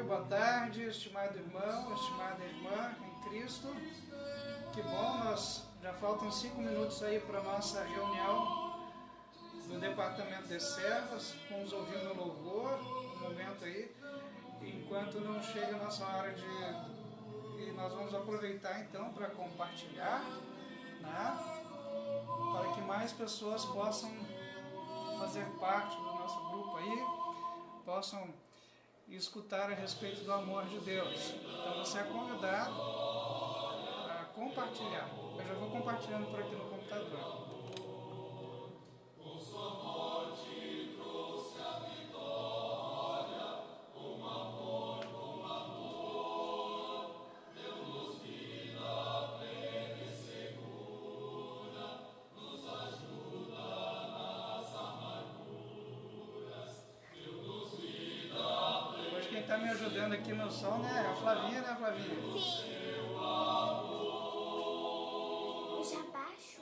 boa tarde, estimado irmão, estimada irmã em Cristo. Que bom, já faltam 5 minutos aí para a nossa reunião do Departamento de Servas. Vamos ouvindo o louvor, um momento aí, enquanto não chega a nossa hora E nós vamos aproveitar então para compartilhar, né? Para que mais pessoas possam fazer parte do nosso grupo aí, possam escutar a respeito do amor de Deus. Então você é convidado a compartilhar. Eu já vou compartilhando por aqui no computador. Quem está me ajudando aqui no som, né? É a Flavinha, né, Flavinha? Sim. Eu já baixo.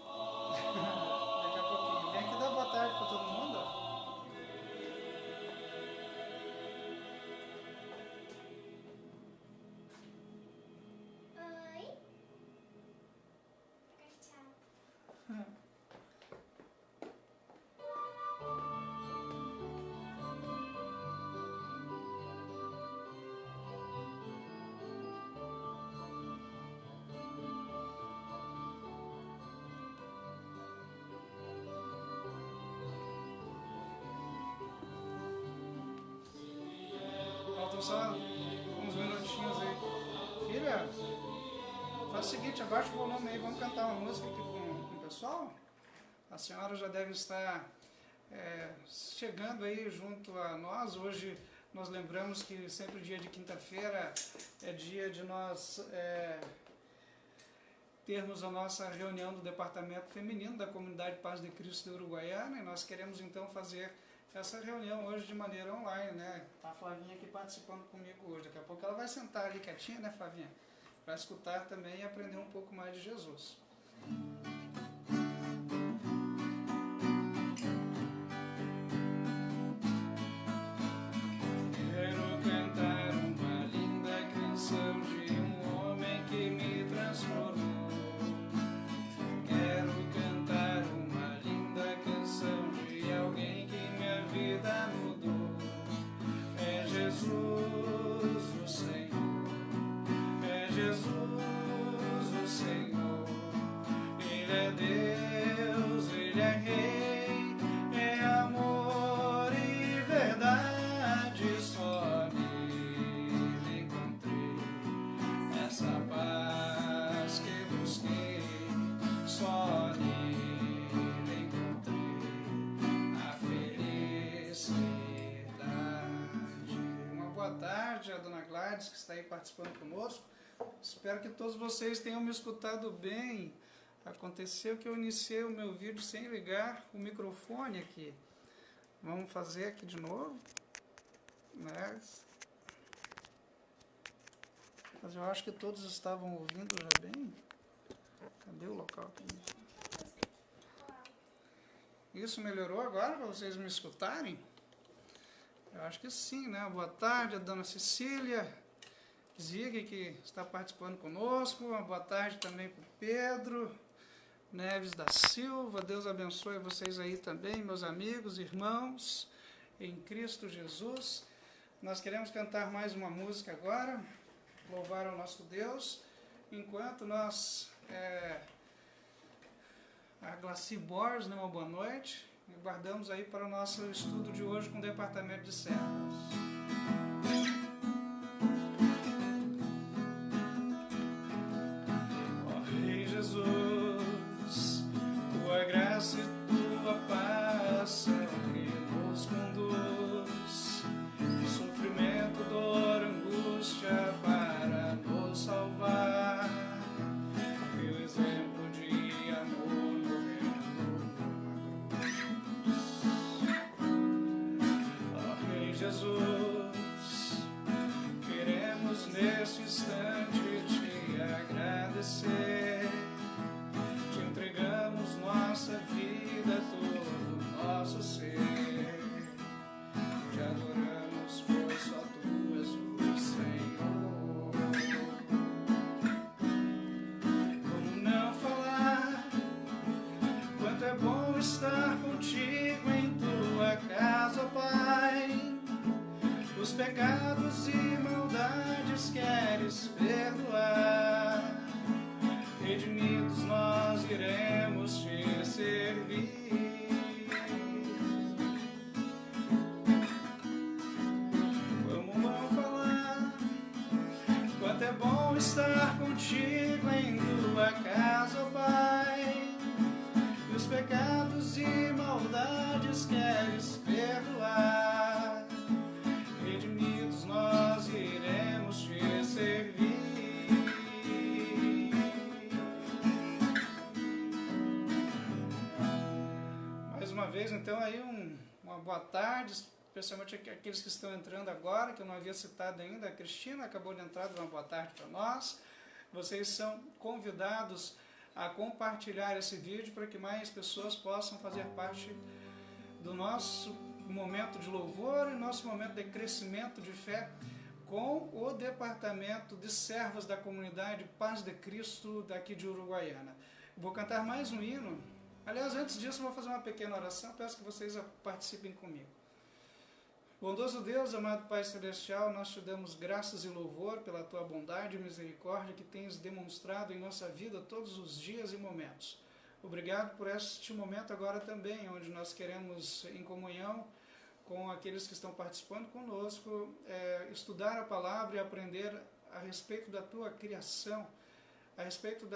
Daqui a pouquinho. Vem aqui dar boa tarde para todo mundo. Oi. Tchau. Faltam só uns minutinhos aí. Filha, faz o seguinte, abaixa o volume aí, vamos cantar uma música aqui com o pessoal. A senhora já deve estar chegando aí junto a nós. Hoje nós lembramos que sempre dia de quinta-feira é dia de nós termos a nossa reunião do Departamento Feminino da Comunidade Paz de Cristo de Uruguaiana, e nós queremos então fazer essa reunião hoje de maneira online, né? Tá a Flavinha aqui participando comigo hoje. Daqui a pouco ela vai sentar ali quietinha, né, Flavinha? Para escutar também e aprender um pouco mais de Jesus. Quero cantar uma linda canção de um homem que me transformou. Quero cantar uma linda canção de alguém que minha vida mudou. É Jesus o Senhor, é Jesus o Senhor. Ele é Deus, Ele é Rei, é amor e verdade. Só nele encontrei essa paz que busquei. Só nele encontrei a felicidade. Uma boa tarde a Dona Gladys, que está aí participando conosco. Espero que todos vocês tenham me escutado bem. Aconteceu que eu iniciei o meu vídeo sem ligar o microfone aqui. Vamos fazer aqui de novo, né? Mas eu acho que todos estavam ouvindo já bem. Cadê o local aqui? Isso melhorou agora para vocês me escutarem? Eu acho que sim, né? Boa tarde a Dona Cecília Zig, que está participando conosco. Uma boa tarde também para o Pedro Neves da Silva. Deus abençoe vocês aí também, meus amigos, irmãos, em Cristo Jesus. Nós queremos cantar mais uma música agora, louvar ao nosso Deus, enquanto nós... a Glaci Borges, né, uma boa noite. E guardamos aí para o nosso estudo de hoje com o Departamento de Servas. Ó Rei Jesus, tua graça e tua paz são que nos conduz. Sofrimento, dor, angústia para nos salvar. Teu exemplo de amor morrendo numa cruz. Ó Rei Jesus, queremos neste instante te agradecer. Te entregamos nossa vida, todo o nosso ser. Te adoramos, pois só tu és o Senhor. os pecados e maldades queres perdoar. Redimidos nós iremos te servir. Como vão falar quanto é bom estar contigo em tua casa, ó Pai. E os pecados e maldades queres perdoar. Redimidos nós iremos te servir. Mais uma vez, então, aí uma boa tarde, especialmente aqueles que estão entrando agora, que eu não havia citado ainda. A Cristina acabou de entrar, dando uma boa tarde para nós. Vocês são convidados a compartilhar esse vídeo para que mais pessoas possam fazer parte do nosso momento de louvor e nosso momento de crescimento de fé com o Departamento de Servas da Comunidade Paz de Cristo daqui de Uruguaiana. Vou cantar mais um hino. Aliás, antes disso, vou fazer uma pequena oração. Peço que vocês participem comigo. Bondoso Deus, amado Pai Celestial, nós te damos graças e louvor pela tua bondade e misericórdia que tens demonstrado em nossa vida todos os dias e momentos. Obrigado por este momento agora também, onde nós queremos, em comunhão com aqueles que estão participando conosco, estudar a palavra e aprender a respeito da tua criação, a respeito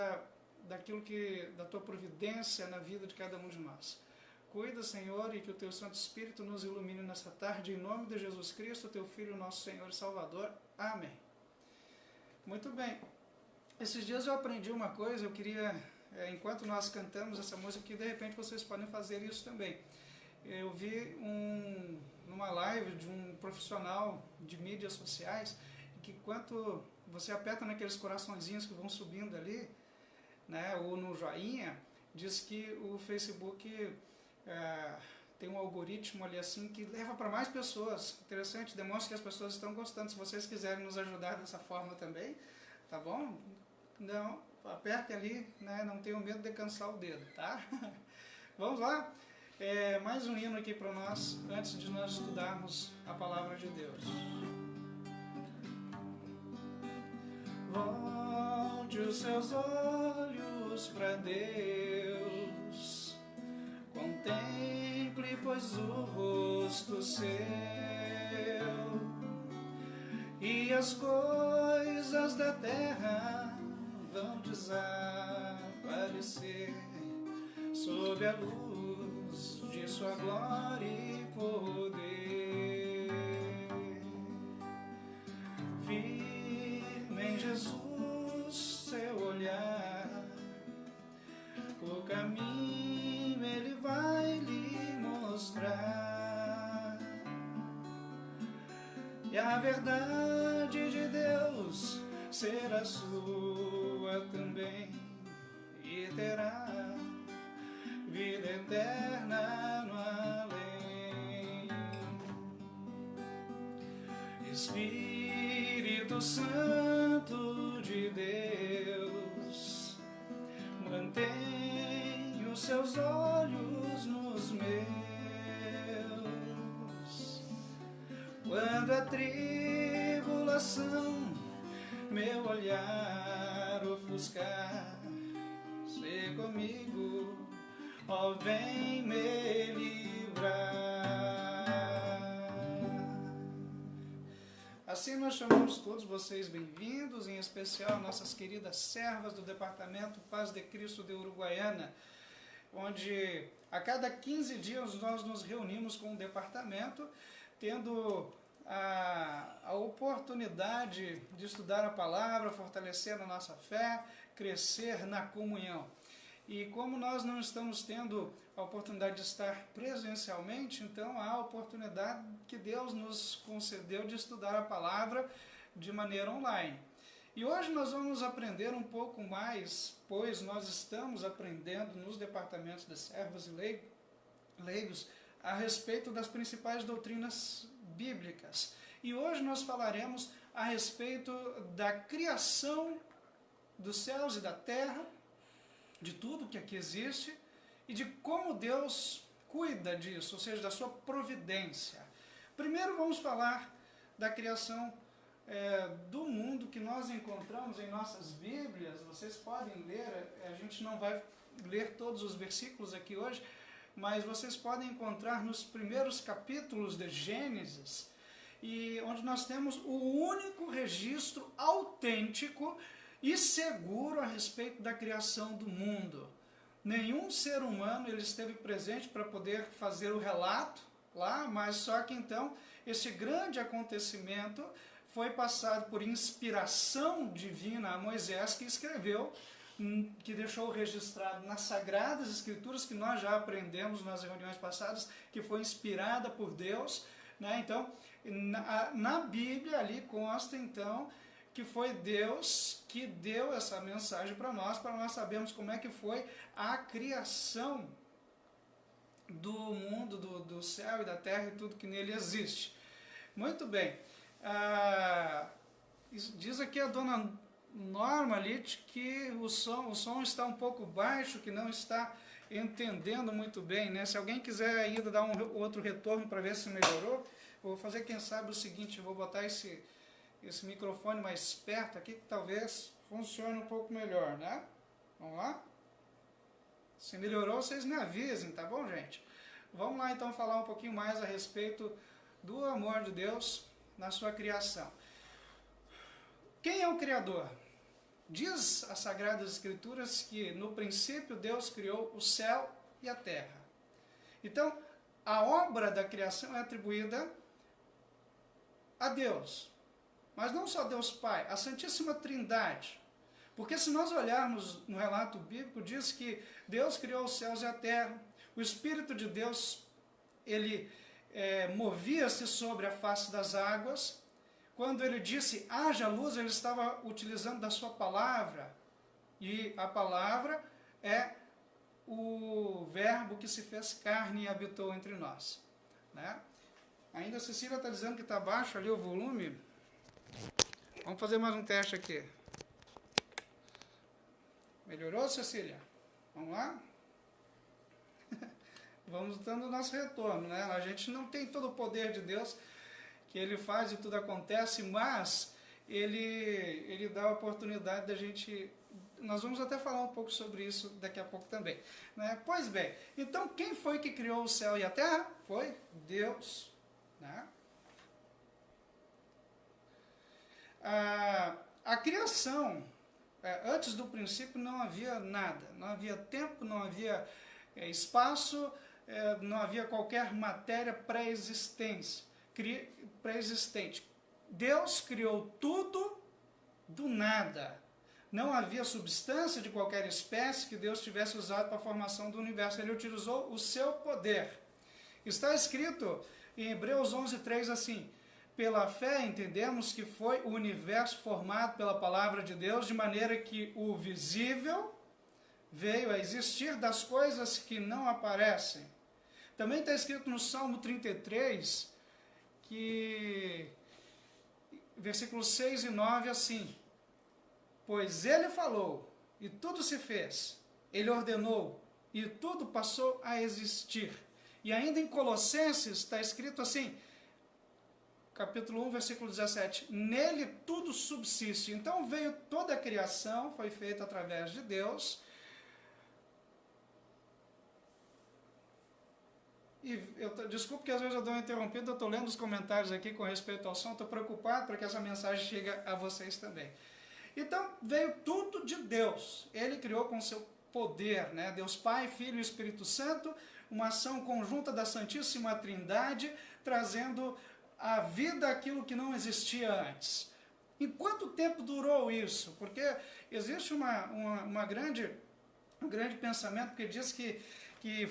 daquilo da tua providência na vida de cada um de nós. Cuida, Senhor, e que o Teu Santo Espírito nos ilumine nessa tarde, em nome de Jesus Cristo, Teu Filho, nosso Senhor e Salvador. Amém. Muito bem. Esses dias eu aprendi uma coisa, eu queria, enquanto nós cantamos essa música, que de repente vocês podem fazer isso também. Eu vi numa live de um profissional de mídias sociais, que enquanto você aperta naqueles coraçõezinhos que vão subindo ali, né, ou no joinha, diz que o Facebook tem um algoritmo ali assim que leva para mais pessoas. Interessante, demonstra que as pessoas estão gostando. Se vocês quiserem nos ajudar dessa forma também, tá bom? Não, apertem ali, né? Não tenham medo de cansar o dedo, tá? Vamos lá? Mais um hino aqui para nós, antes de nós estudarmos a palavra de Deus. Volte os seus olhos para Deus, contemple, pois, o rosto seu, e as coisas da terra vão desaparecer sob a luz de sua glória e poder. Firme em Jesus seu olhar, o caminho Ele vai lhe mostrar, e a verdade de Deus será sua também, e terá vida eterna no além. Espírito Santo de Deus, mantém os seus olhos nos meus, quando a tribulação meu olhar ofuscar, se comigo, ó, vem me livrar. Assim nós chamamos todos vocês bem-vindos, em especial nossas queridas servas do Departamento Paz de Cristo de Uruguaiana, onde a cada 15 dias nós nos reunimos com o departamento, tendo a oportunidade de estudar a palavra, fortalecer a nossa fé, crescer na comunhão. E como nós não estamos tendo a oportunidade de estar presencialmente, então há a oportunidade que Deus nos concedeu de estudar a palavra de maneira online. E hoje nós vamos aprender um pouco mais, pois nós estamos aprendendo nos departamentos de servos e leigos a respeito das principais doutrinas bíblicas. E hoje nós falaremos a respeito da criação dos céus e da terra, de tudo que aqui existe, e de como Deus cuida disso, ou seja, da sua providência. Primeiro vamos falar da criação do mundo que nós encontramos em nossas Bíblias. Vocês podem ler, a gente não vai ler todos os versículos aqui hoje, mas vocês podem encontrar nos primeiros capítulos de Gênesis, e onde nós temos o único registro autêntico e seguro a respeito da criação do mundo. Nenhum ser humano ele esteve presente para poder fazer o relato lá, mas só que então esse grande acontecimento foi passado por inspiração divina a Moisés, que escreveu, que deixou registrado nas Sagradas Escrituras, que nós já aprendemos nas reuniões passadas, que foi inspirada por Deus, né? Então, na Bíblia ali consta então que foi Deus que deu essa mensagem para nós sabermos como é que foi a criação do mundo, do céu e da terra e tudo que nele existe. Muito bem. Diz aqui a dona Norma Litt que o som está um pouco baixo, que não está entendendo muito bem, né? Se alguém quiser ainda dar outro retorno para ver se melhorou, eu vou fazer, quem sabe, o seguinte: eu vou botar esse microfone mais perto aqui, que talvez funcione um pouco melhor, né? Vamos lá? Se melhorou, vocês me avisem, tá bom, gente? Vamos lá, então, falar um pouquinho mais a respeito do amor de Deus na sua criação. Quem é o Criador? Diz as Sagradas Escrituras que no princípio Deus criou o céu e a terra. Então, a obra da criação é atribuída a Deus. Mas não só Deus Pai, a Santíssima Trindade. Porque se nós olharmos no relato bíblico, diz que Deus criou os céus e a terra. O Espírito de Deus, ele movia-se sobre a face das águas. Quando ele disse, haja luz, ele estava utilizando da sua palavra. E a palavra é o verbo que se fez carne e habitou entre nós, né? Ainda a Cecília está dizendo que está baixo ali o volume. Vamos fazer mais um teste aqui. Melhorou, Cecília? Vamos lá? Vamos dando o nosso retorno, né? A gente não tem todo o poder de Deus, que Ele faz e tudo acontece, mas Ele dá a oportunidade da gente... Nós vamos até falar um pouco sobre isso daqui a pouco também, né? Pois bem, então quem foi que criou o céu e a terra? Foi Deus, né? A criação, antes do princípio não havia nada, não havia tempo, não havia espaço, não havia qualquer matéria pré-existente. Deus criou tudo do nada. Não havia substância de qualquer espécie que Deus tivesse usado para a formação do universo. Ele utilizou o seu poder. Está escrito em Hebreus 11:3 assim: pela fé entendemos que foi o universo formado pela palavra de Deus, de maneira que o visível veio a existir das coisas que não aparecem. Também está escrito no Salmo 33, que versículos 6 e 9 assim: pois ele falou, e tudo se fez, ele ordenou, e tudo passou a existir. E ainda em Colossenses está escrito assim, capítulo 1, versículo 17, nele tudo subsiste. Então veio toda a criação, foi feita através de Deus. E desculpe que às vezes eu dou uma interrompida, eu estou lendo os comentários aqui com respeito ao som, estou preocupado para que essa mensagem chegue a vocês também. Então veio tudo de Deus, Ele criou com seu poder, né? Deus Pai, Filho e Espírito Santo, uma ação conjunta da Santíssima Trindade, trazendo à vida aquilo que não existia antes. Em quanto tempo durou isso? Porque existe um grande pensamento que diz que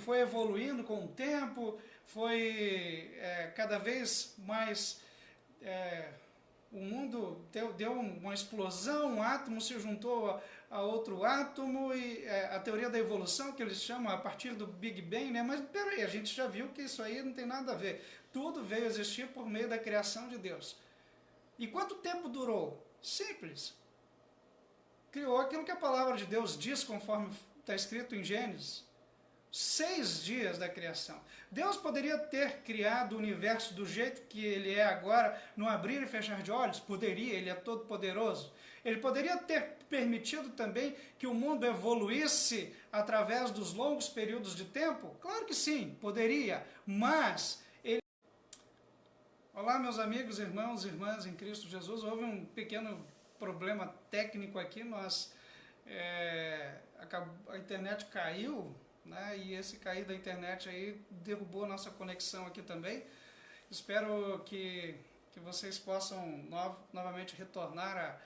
foi evoluindo com o tempo, foi cada vez mais... o mundo deu uma explosão, um átomo se juntou a outro átomo, e a teoria da evolução, que eles chamam a partir do Big Bang, né? Mas peraí, a gente já viu que isso aí não tem nada a ver. Tudo veio a existir por meio da criação de Deus. E quanto tempo durou? Simples. Criou aquilo que a palavra de Deus diz, conforme está escrito em Gênesis. 6 dias da criação. Deus poderia ter criado o universo do jeito que ele é agora, no abrir e fechar de olhos? Poderia, ele é todo poderoso. Ele poderia ter permitido também que o mundo evoluísse através dos longos períodos de tempo? Claro que sim, poderia, mas ele... Olá, meus amigos, irmãos e irmãs em Cristo Jesus. Houve um pequeno problema técnico aqui, a internet caiu, né? E esse cair da internet aí derrubou a nossa conexão aqui também. Espero que vocês possam novamente retornar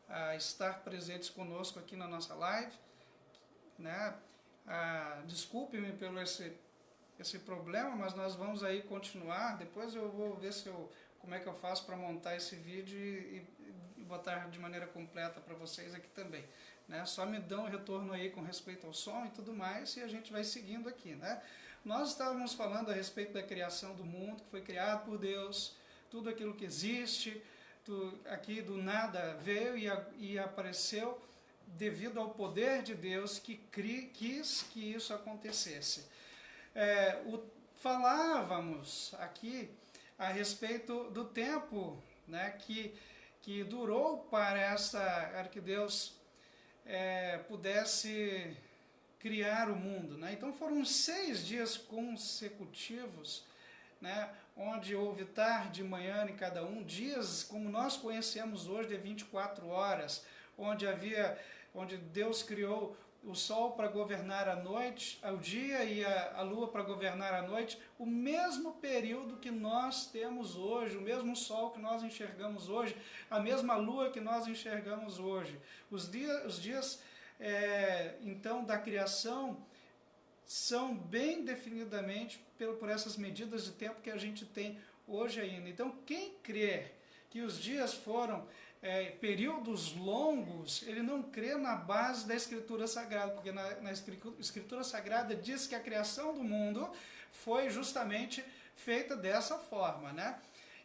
a estar presentes conosco aqui na nossa live, né? Desculpe-me pelo esse problema, mas nós vamos aí continuar. Depois eu vou ver como é que eu faço para montar esse vídeo e botar de maneira completa para vocês aqui também, né? Só me dão um retorno aí com respeito ao som e tudo mais, e a gente vai seguindo aqui, né? Nós estávamos falando a respeito da criação do mundo, que foi criado por Deus, tudo aquilo que existe, aqui do nada veio e apareceu devido ao poder de Deus que quis que isso acontecesse. Falávamos aqui a respeito do tempo, né, que durou para que Deus pudesse criar o mundo, né? Então foram 6 dias consecutivos, né, onde houve tarde e manhã em cada um, dias como nós conhecemos hoje de 24 horas, onde Deus criou o sol para governar a noite, o dia, e a lua para governar a noite, o mesmo período que nós temos hoje, o mesmo sol que nós enxergamos hoje, a mesma lua que nós enxergamos hoje. Os dias então, da criação são bem definidamente por essas medidas de tempo que a gente tem hoje ainda. Então, quem crer que os dias foram períodos longos, ele não crê na base da Escritura Sagrada, porque na Escritura Sagrada diz que a criação do mundo foi justamente feita dessa forma, né?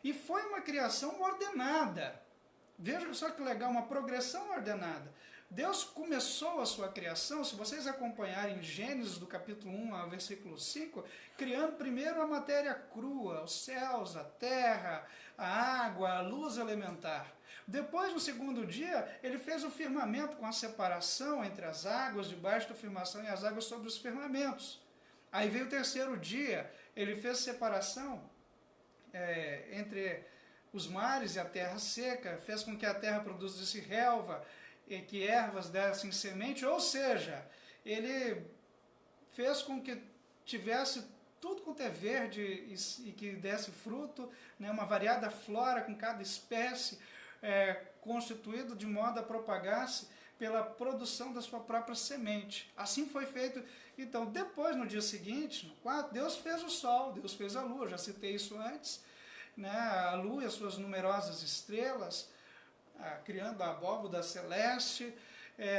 E foi uma criação ordenada. Veja só que legal, uma progressão ordenada. Deus começou a sua criação, se vocês acompanharem Gênesis do capítulo 1 ao versículo 5, criando primeiro a matéria crua, os céus, a terra, a água, a luz elementar. Depois, no segundo dia, ele fez o firmamento com a separação entre as águas debaixo da firmação e as águas sobre os firmamentos. Aí veio o terceiro dia, ele fez separação entre os mares e a terra seca, fez com que a terra produzisse relva, e que ervas dessem semente, ou seja, ele fez com que tivesse tudo quanto é verde e que desse fruto, né, uma variada flora com cada espécie, constituído de modo a propagar-se pela produção da sua própria semente. Assim foi feito. Então, depois, no dia seguinte, no quarto, Deus fez o sol, Deus fez a lua, já citei isso antes, né, a lua e as suas numerosas estrelas, criando a abóbada celeste.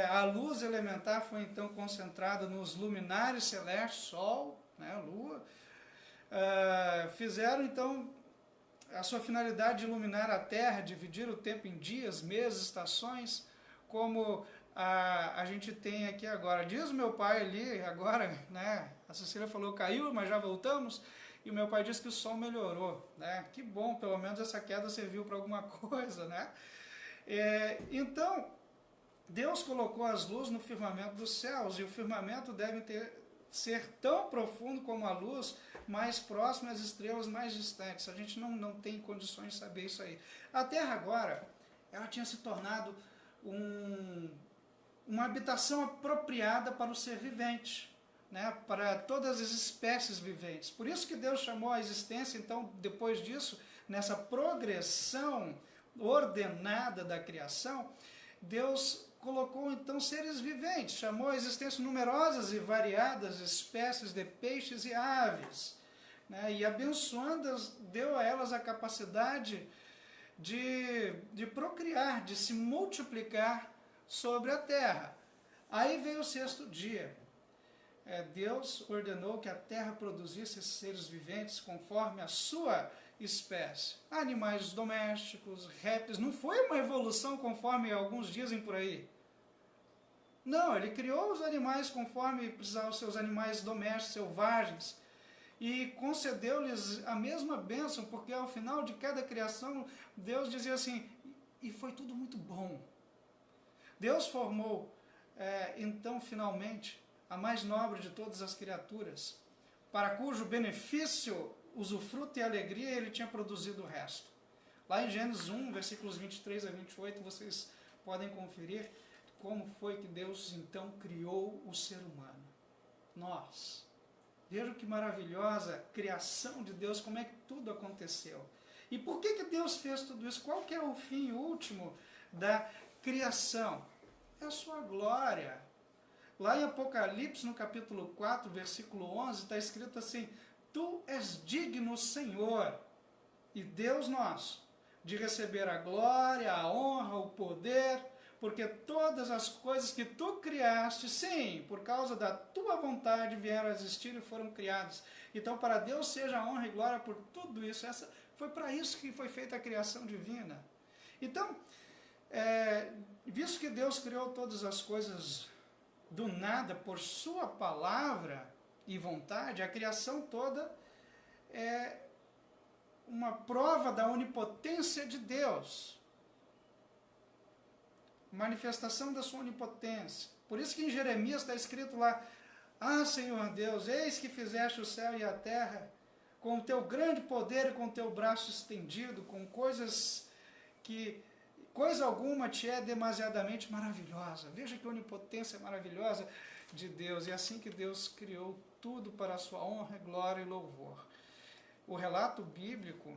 A luz elementar foi então concentrada nos luminares celestes, sol, né, lua. Fizeram então a sua finalidade de iluminar a terra, dividir o tempo em dias, meses, estações, como a gente tem aqui agora. Diz o meu pai ali agora, né, a Cecília falou caiu, mas já voltamos, e o meu pai disse que o sol melhorou, né? Que bom, pelo menos essa queda serviu para alguma coisa, né? Então, Deus colocou as luzes no firmamento dos céus, e o firmamento deve ser tão profundo como a luz, mais próximo às estrelas mais distantes. A gente não tem condições de saber isso aí. A Terra agora, ela tinha se tornado uma habitação apropriada para o ser vivente, né, para todas as espécies viventes. Por isso que Deus chamou a existência, então, depois disso, nessa progressão ordenada da criação, Deus colocou então seres viventes, chamou a existência numerosas e variadas espécies de peixes e aves, né, e abençoando-as, deu a elas a capacidade de procriar, de se multiplicar sobre a terra. Aí veio o sexto dia. Deus ordenou que a terra produzisse esses seres viventes conforme a sua espécie. Animais domésticos, répteis. Não foi uma evolução conforme alguns dizem por aí. Não, ele criou os animais conforme precisavam ser os animais domésticos, selvagens, e concedeu-lhes a mesma bênção, porque ao final de cada criação, Deus dizia assim, e foi tudo muito bom. Deus formou, então, finalmente, a mais nobre de todas as criaturas, para cujo benefício, usufruto e alegria ele tinha produzido o resto. Lá em Gênesis 1, versículos 23 a 28, vocês podem conferir como foi que Deus, então, criou o ser humano. Nós. Vejam que maravilhosa criação de Deus, como é que tudo aconteceu. E por que Deus fez tudo isso? Qual que é o fim último da criação? É a sua glória. Lá em Apocalipse, no capítulo 4, versículo 11, está escrito assim, Tu és digno, Senhor, e Deus nosso, de receber a glória, a honra, o poder, porque todas as coisas que Tu criaste, sim, por causa da Tua vontade, vieram a existir e foram criadas. Então, para Deus seja a honra e glória por tudo isso. Foi para isso que foi feita a criação divina. Então, visto que Deus criou todas as coisas do nada por sua palavra e vontade, a criação toda é uma prova da onipotência de Deus. Manifestação da sua onipotência. Por isso que em Jeremias está escrito lá, Senhor Deus, eis que fizeste o céu e a terra com o teu grande poder e com o teu braço estendido, com coisas que coisa alguma te é demasiadamente maravilhosa. Veja que onipotência maravilhosa de Deus. E assim que Deus criou tudo para a sua honra, glória e louvor. O relato bíblico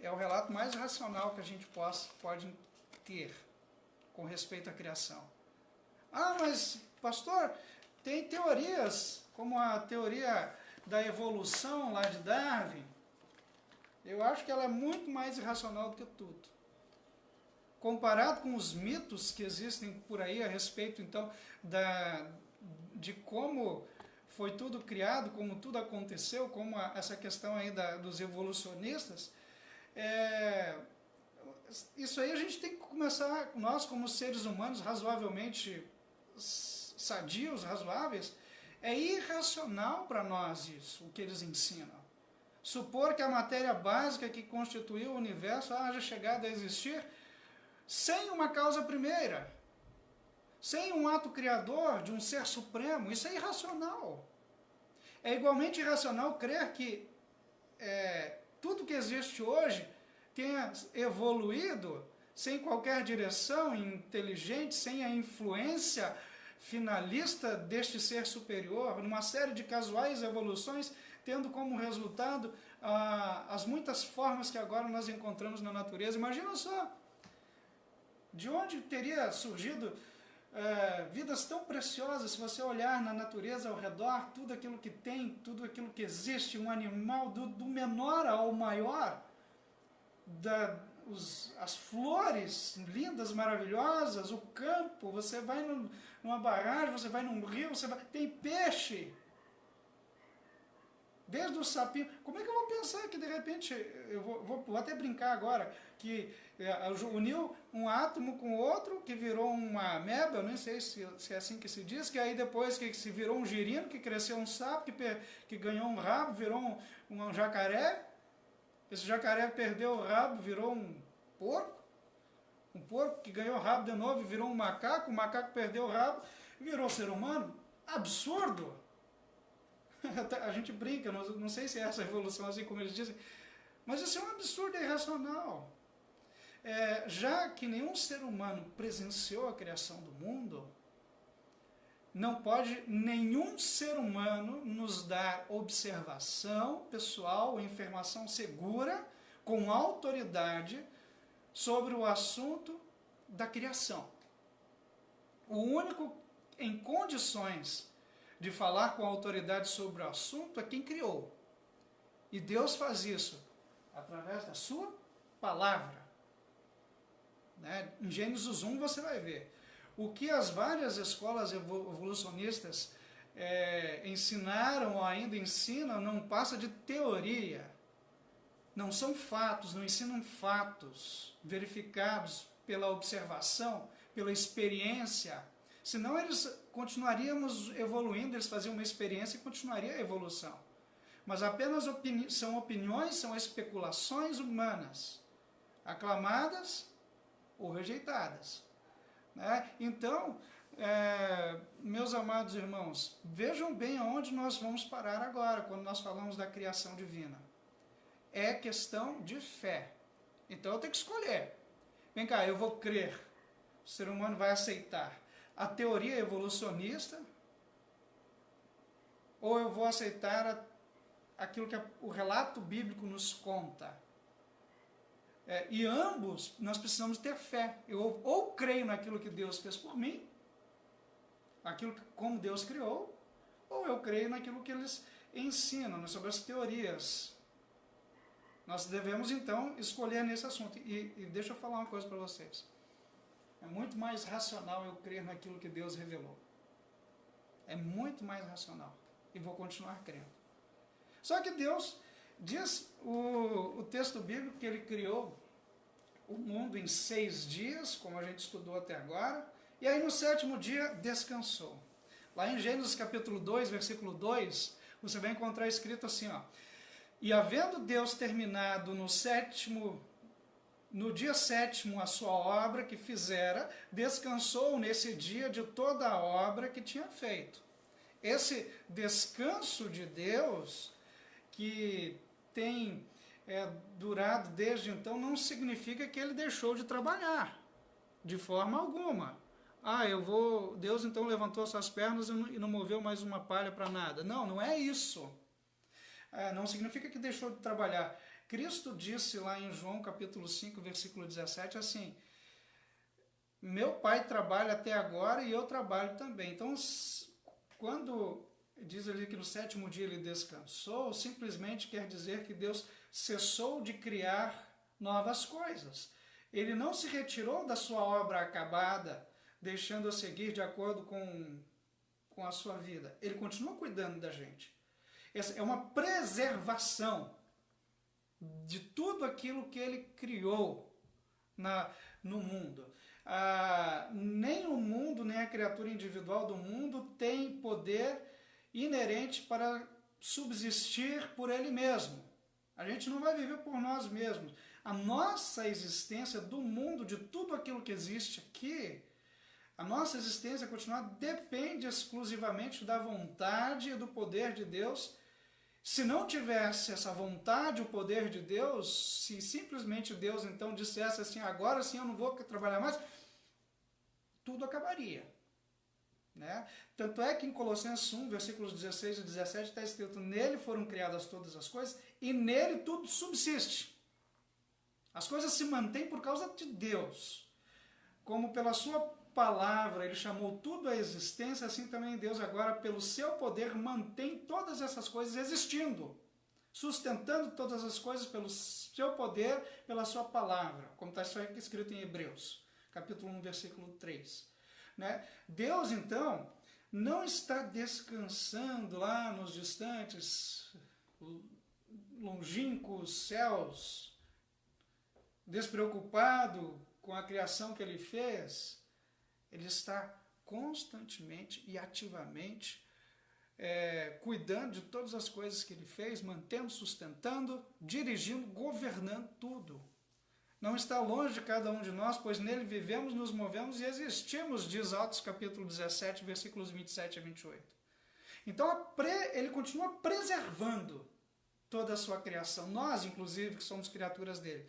é o relato mais racional que a gente pode ter com respeito à criação. Mas, pastor, tem teorias, como a teoria da evolução lá de Darwin. Eu acho que ela é muito mais irracional do que tudo. Comparado com os mitos que existem por aí a respeito, então, de como foi tudo criado, como tudo aconteceu, como essa questão aí dos evolucionistas, isso aí a gente tem que começar, nós como seres humanos razoavelmente sadios, razoáveis, é irracional para nós isso, o que eles ensinam. Supor que a matéria básica que constituiu o universo haja chegado a existir sem uma causa primeira, sem um ato criador de um ser supremo, isso é irracional. É igualmente irracional crer que tudo que existe hoje tenha evoluído sem qualquer direção inteligente, sem a influência finalista deste ser superior, numa série de casuais evoluções, tendo como resultado as muitas formas que agora nós encontramos na natureza. Imagina só, de onde teria surgido vidas tão preciosas, se você olhar na natureza ao redor, tudo aquilo que tem, tudo aquilo que existe, um animal do menor ao maior, as flores lindas, maravilhosas, o campo, você vai numa barragem, você vai num rio, tem peixe, desde o sapinho. Como é que eu vou pensar que de repente, eu vou até brincar agora, que uniu um átomo com outro, que virou uma ameba, eu nem sei se é assim que se diz, que aí depois que se virou um girino, que cresceu um sapo, que ganhou um rabo, virou um jacaré. Esse jacaré perdeu o rabo, virou um porco que ganhou o rabo de novo, virou um macaco, o macaco perdeu o rabo, virou ser humano. Absurdo! A gente brinca, não sei se é essa evolução assim como eles dizem, mas isso é um absurdo, é irracional. Já que nenhum ser humano presenciou a criação do mundo, não pode nenhum ser humano nos dar observação pessoal, informação segura, com autoridade, sobre o assunto da criação. O único em condições de falar com autoridade sobre o assunto é quem criou. E Deus faz isso através da sua palavra. Em Gênesis 1 você vai ver. O que as várias escolas evolucionistas ensinaram ou ainda ensinam não passa de teoria. Não são fatos, não ensinam fatos verificados pela observação, pela experiência, Senão eles continuaríamos evoluindo, eles faziam uma experiência e continuaria a evolução. Mas apenas são opiniões, são especulações humanas, aclamadas ou rejeitadas. Né? Então, meus amados irmãos, vejam bem aonde nós vamos parar agora, quando nós falamos da criação divina. É questão de fé. Então eu tenho que escolher. Vem cá, eu vou crer. O ser humano vai aceitar a teoria evolucionista ou eu vou aceitar aquilo que o relato bíblico nos conta. E ambos nós precisamos ter fé. Eu ou creio naquilo que Deus fez por mim, como Deus criou, ou eu creio naquilo que eles ensinam, sobre as teorias. Nós devemos, então, escolher nesse assunto. E deixa eu falar uma coisa para vocês. É muito mais racional eu crer naquilo que Deus revelou. É muito mais racional. E vou continuar crendo. Só que Deus diz, o texto bíblico, que Ele criou o mundo em 6 dias, como a gente estudou até agora, e aí no 7º dia descansou. Lá em Gênesis capítulo 2, versículo 2, você vai encontrar escrito assim, ó: e havendo Deus terminado no dia 7º a sua obra que fizera, descansou nesse dia de toda a obra que tinha feito. Esse descanso de Deus, que tem durado desde então, não significa que Ele deixou de trabalhar, de forma alguma. Deus então levantou suas pernas e não moveu mais uma palha para nada. Não, não é isso. Não significa que deixou de trabalhar. Cristo disse lá em João capítulo 5, versículo 17, assim: meu Pai trabalha até agora e eu trabalho também. Então, quando diz ali que no 7º dia Ele descansou, simplesmente quer dizer que Deus cessou de criar novas coisas. Ele não se retirou da sua obra acabada, deixando-a seguir de acordo com a sua vida. Ele continua cuidando da gente. Essa é uma preservação de tudo aquilo que Ele criou no mundo. Nem o mundo, nem a criatura individual do mundo tem poder inerente para subsistir por ele mesmo. A gente não vai viver por nós mesmos. A nossa existência do mundo, de tudo aquilo que existe aqui, a nossa existência continuar depende exclusivamente da vontade e do poder de Deus. Se não tivesse essa vontade, o poder de Deus, se simplesmente Deus então dissesse assim, agora sim eu não vou trabalhar mais, tudo acabaria. Né? Tanto é que em Colossenses 1, versículos 16 e 17 está escrito: nele foram criadas todas as coisas e nele tudo subsiste. As coisas se mantêm por causa de Deus. Como pela sua palavra Ele chamou tudo à existência, assim também Deus agora, pelo seu poder, mantém todas essas coisas existindo, sustentando todas as coisas pelo seu poder, pela sua palavra, como está escrito em Hebreus, capítulo 1, versículo 3. Né? Deus, então, não está descansando lá nos distantes, longínquos céus, despreocupado com a criação que Ele fez. Ele está constantemente e ativamente cuidando de todas as coisas que Ele fez, mantendo, sustentando, dirigindo, governando tudo. Não está longe de cada um de nós, pois nele vivemos, nos movemos e existimos, diz Atos capítulo 17, versículos 27 a 28. Então Ele continua preservando toda a sua criação. Nós, inclusive, que somos criaturas dele.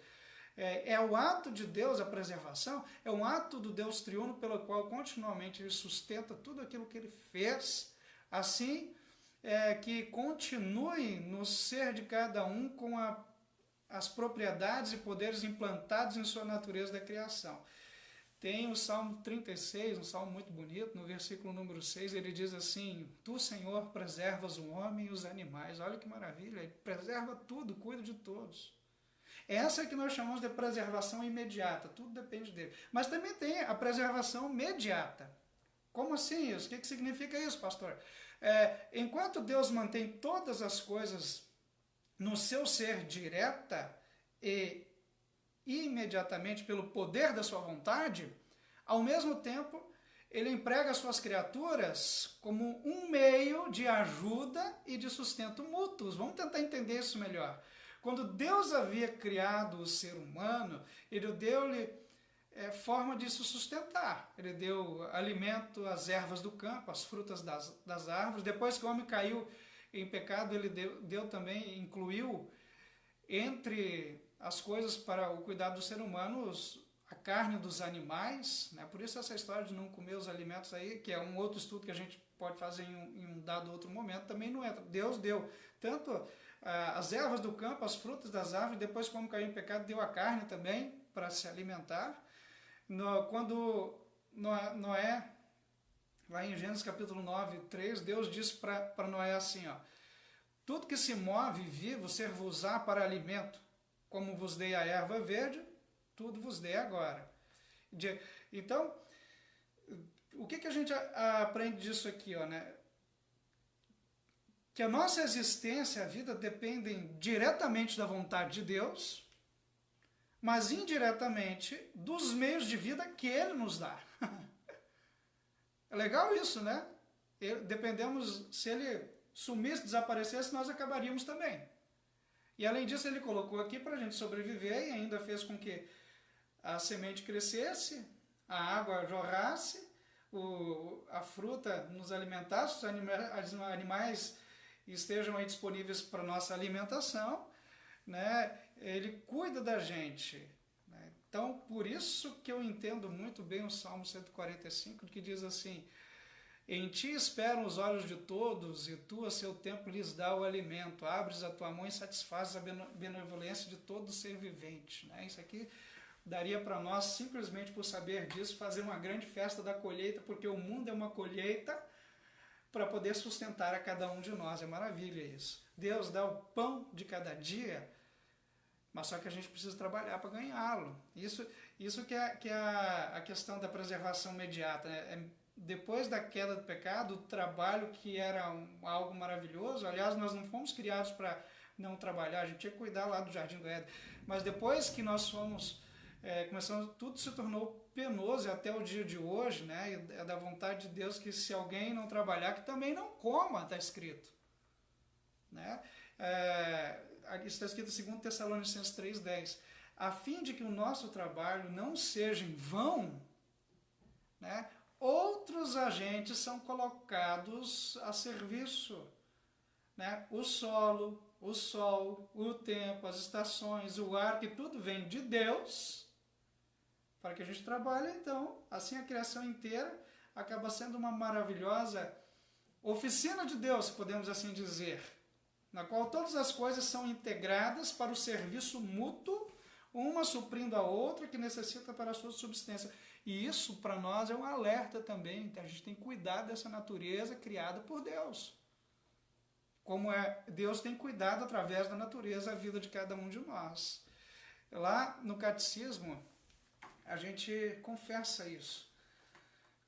É o ato de Deus, a preservação, é um ato do Deus triuno pelo qual continuamente Ele sustenta tudo aquilo que Ele fez, assim que continue no ser de cada um com as propriedades e poderes implantados em sua natureza da criação. Tem o Salmo 36, um salmo muito bonito, no versículo número 6, ele diz assim: tu, Senhor, preservas o homem e os animais. Olha que maravilha, Ele preserva tudo, cuida de todos. Essa é que nós chamamos de preservação imediata, tudo depende dele. Mas também tem a preservação mediata. Como assim isso? O que significa isso, pastor? Enquanto Deus mantém todas as coisas no seu ser direta e imediatamente pelo poder da sua vontade, ao mesmo tempo ele emprega as suas criaturas como um meio de ajuda e de sustento mútuos. Vamos tentar entender isso melhor. Quando Deus havia criado o ser humano, ele deu-lhe forma de se sustentar. Ele deu alimento às ervas do campo, às frutas das árvores. Depois que o homem caiu em pecado, ele deu também, incluiu entre as coisas para o cuidado do ser humano, a carne dos animais, né? Por isso essa história de não comer os alimentos aí, que é um outro estudo que a gente pode fazer em um dado outro momento, também não entra. Deus deu tanto as ervas do campo, as frutas das árvores, depois como caiu em pecado, deu a carne também para se alimentar. Quando Noé, lá em Gênesis capítulo 9, 3, Deus disse para Noé assim, ó: tudo que se move vivo ser-vos-á para alimento, como vos dei a erva verde, tudo vos dei agora. Então, o que a gente aprende disso aqui, ó, né? Que a nossa existência, a vida, dependem diretamente da vontade de Deus, mas indiretamente dos meios de vida que Ele nos dá. É legal isso, né? Dependemos, se Ele sumisse, desaparecesse, nós acabaríamos também. E além disso, Ele colocou aqui para a gente sobreviver e ainda fez com que a semente crescesse, a água jorrasse, a fruta nos alimentasse, os animais estejam aí disponíveis para nossa alimentação, né? Ele cuida da gente, né? Então, por isso que eu entendo muito bem o Salmo 145, que diz assim: em ti esperam os olhos de todos, e tu a seu tempo lhes dá o alimento, abres a tua mão e satisfazes a benevolência de todo ser vivente, né? Isso aqui daria para nós, simplesmente por saber disso, fazer uma grande festa da colheita, porque o mundo é uma colheita para poder sustentar a cada um de nós. É maravilha isso. Deus dá o pão de cada dia, mas só que a gente precisa trabalhar para ganhá-lo. Isso que é a questão da preservação imediata, né? Depois da queda do pecado, o trabalho, que era algo maravilhoso, aliás, nós não fomos criados para não trabalhar, a gente tinha que cuidar lá do Jardim do Éden, mas depois que nós tudo se tornou penoso, e até o dia de hoje, né? É da vontade de Deus que se alguém não trabalhar, que também não coma, está escrito, né? Isso está escrito em 2 Tessalonicenses 3,10, a fim de que o nosso trabalho não seja em vão, né? Outros agentes são colocados a serviço, né? O solo, o sol, o tempo, as estações, o ar, que tudo vem de Deus, para que a gente trabalhe. Então, assim a criação inteira acaba sendo uma maravilhosa oficina de Deus, podemos assim dizer, na qual todas as coisas são integradas para o serviço mútuo, uma suprindo a outra que necessita para a sua subsistência. E isso para nós é um alerta também, então a gente tem que cuidar dessa natureza criada por Deus. Como Deus tem cuidado através da natureza a vida de cada um de nós. Lá no Catecismo, a gente confessa isso.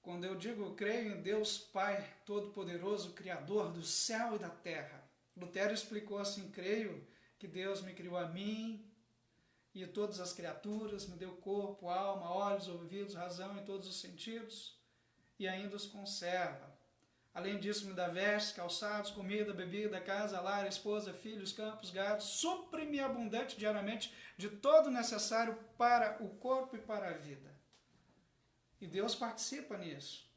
Quando eu digo, creio em Deus Pai Todo-Poderoso, Criador do céu e da terra. Lutero explicou assim: creio que Deus me criou a mim e todas as criaturas, me deu corpo, alma, olhos, ouvidos, razão em todos os sentidos, e ainda os conserva. Além disso, me dá vestes, calçados, comida, bebida, casa, lar, esposa, filhos, campos, gados, supre-me abundante diariamente de todo o necessário para o corpo e para a vida. E Deus participa nisso.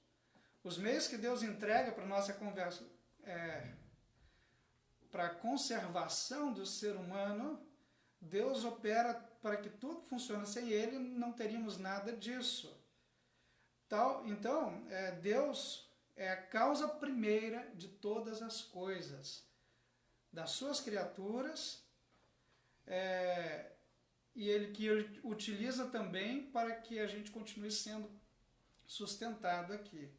Os meios que Deus entrega para a nossa conversa, para a conservação do ser humano, Deus opera para que tudo funcione. Sem Ele não teríamos nada disso. Então, Deus é a causa primeira de todas as coisas, das suas criaturas, e Ele utiliza também para que a gente continue sendo sustentado aqui.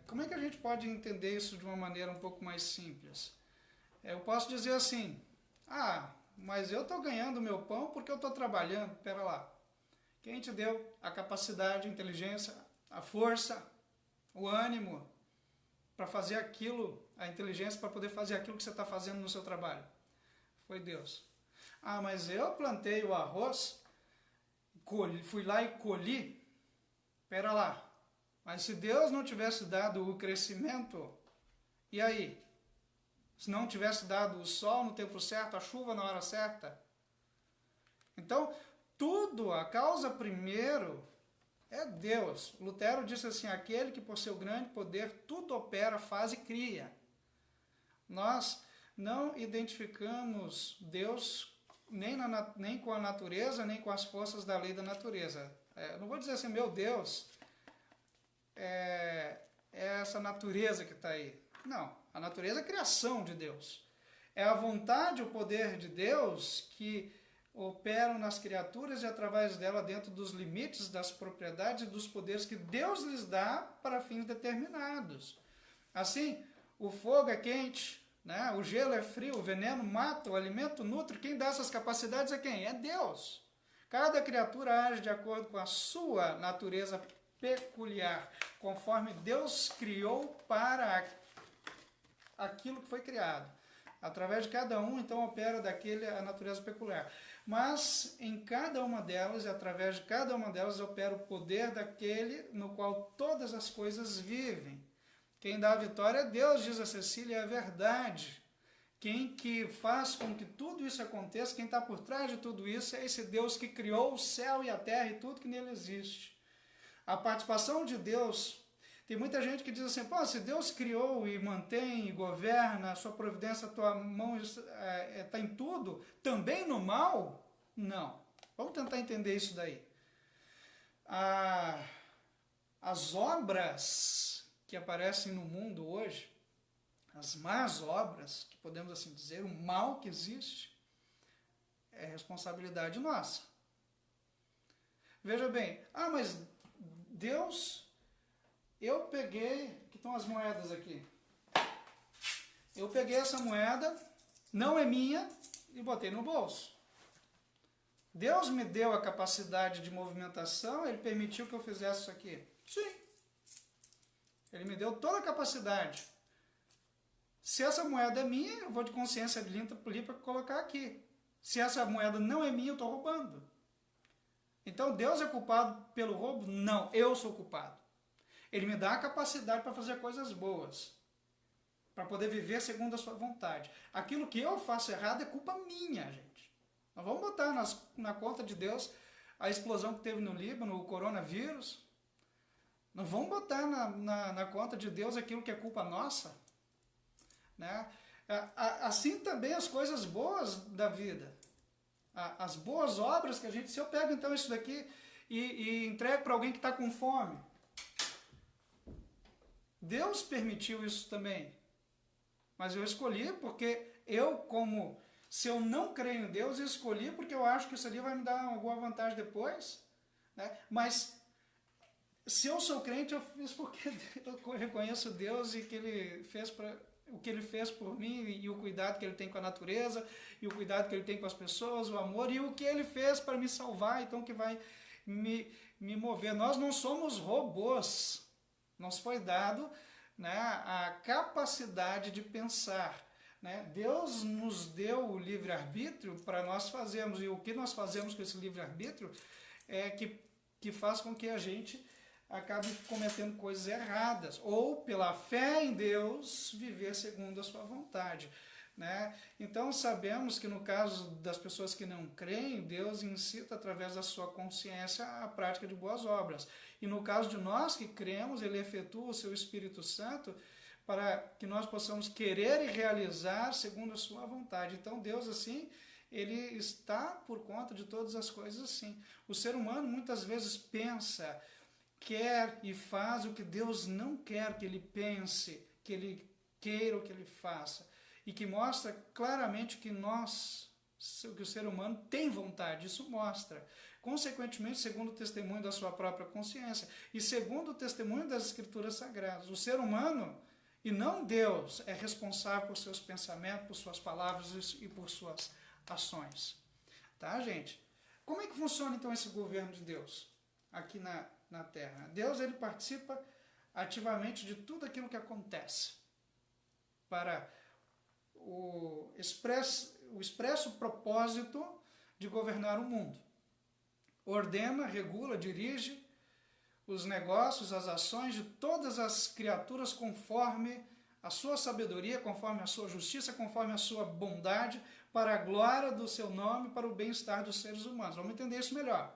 Como é que a gente pode entender isso de uma maneira um pouco mais simples? Eu posso dizer assim: mas eu estou ganhando meu pão porque eu estou trabalhando. Pera lá, quem te deu a capacidade, a inteligência, a força, o ânimo para fazer aquilo, a inteligência para poder fazer aquilo que você está fazendo no seu trabalho? Foi Deus. Mas eu plantei o arroz, fui lá e colhi. Pera lá, Mas se Deus não tivesse dado o crescimento, e aí? Se não tivesse dado o sol no tempo certo, a chuva na hora certa? Então, tudo, a causa primeiro é Deus. Lutero disse assim, aquele que por seu grande poder tudo opera, faz e cria. Nós não identificamos Deus nem com a natureza, nem com as forças da lei da natureza. Não vou dizer assim, meu Deus, é essa natureza que está aí. Não, a natureza é a criação de Deus. É a vontade, o poder de Deus que operam nas criaturas e através dela dentro dos limites das propriedades e dos poderes que Deus lhes dá para fins determinados. Assim, o fogo é quente, né? O gelo é frio, o veneno mata, o alimento nutre. Quem dá essas capacidades é quem? É Deus. Cada criatura age de acordo com a sua natureza peculiar, conforme Deus criou para aquilo que foi criado. Através de cada um, então, opera daquele a natureza peculiar. Mas em cada uma delas, e através de cada uma delas, opera o poder daquele no qual todas as coisas vivem. Quem dá a vitória é Deus, diz a Cecília, é a verdade. Quem que faz com que tudo isso aconteça, quem está por trás de tudo isso, é esse Deus que criou o céu e a terra e tudo que nele existe. A participação de Deus... Tem muita gente que diz assim, pô, se Deus criou e mantém e governa, a sua providência, a tua mão está em tudo, também no mal? Não. Vamos tentar entender isso daí. As obras que aparecem no mundo hoje, as más obras, que podemos assim dizer, o mal que existe, é responsabilidade nossa. Veja bem, mas Deus... Eu peguei, que estão as moedas aqui, eu peguei essa moeda, não é minha, e botei no bolso. Deus me deu a capacidade de movimentação, Ele permitiu que eu fizesse isso aqui? Sim. Ele me deu toda a capacidade. Se essa moeda é minha, eu vou de consciência limpa para colocar aqui. Se essa moeda não é minha, eu estou roubando. Então Deus é culpado pelo roubo? Não, eu sou culpado. Ele me dá a capacidade para fazer coisas boas, para poder viver segundo a sua vontade. Aquilo que eu faço errado é culpa minha, gente. Nós vamos botar na conta de Deus a explosão que teve no Líbano, o coronavírus. Não vamos botar na conta de Deus aquilo que é culpa nossa. Né? Assim também as coisas boas da vida. As boas obras que a gente... Se eu pego então isso daqui e entrego para alguém que está com fome... Deus permitiu isso também, mas eu escolhi porque se eu não creio em Deus, eu escolhi porque eu acho que isso ali vai me dar alguma vantagem depois, né? Mas se eu sou crente, eu fiz porque eu reconheço Deus e que Ele fez o que Ele fez por mim e o cuidado que Ele tem com a natureza e o cuidado que Ele tem com as pessoas, o amor e o que Ele fez para me salvar, então que vai me mover. Nós não somos robôs. Nos foi dado, né, a capacidade de pensar. Né? Deus nos deu o livre-arbítrio para nós fazermos. E o que nós fazemos com esse livre-arbítrio é que faz com que a gente acabe cometendo coisas erradas. Ou, pela fé em Deus, viver segundo a sua vontade. Né? Então sabemos que no caso das pessoas que não creem, Deus incita através da sua consciência a prática de boas obras. E no caso de nós que cremos, Ele efetua o seu Espírito Santo para que nós possamos querer e realizar segundo a sua vontade. Então Deus assim, Ele está por conta de todas as coisas assim. O ser humano muitas vezes pensa, quer e faz o que Deus não quer que ele pense, que ele queira ou que ele faça. E que mostra claramente que que o ser humano tem vontade, isso mostra. Consequentemente, segundo o testemunho da sua própria consciência e segundo o testemunho das Escrituras Sagradas, o ser humano, e não Deus, é responsável por seus pensamentos, por suas palavras e por suas ações. Tá, gente? Como é que funciona, então, esse governo de Deus aqui na Terra? Deus, Ele participa ativamente de tudo aquilo que acontece para o expresso propósito de governar o mundo. Ordena, regula, dirige os negócios, as ações de todas as criaturas conforme a sua sabedoria, conforme a sua justiça, conforme a sua bondade, para a glória do seu nome, para o bem-estar dos seres humanos. Vamos entender isso melhor.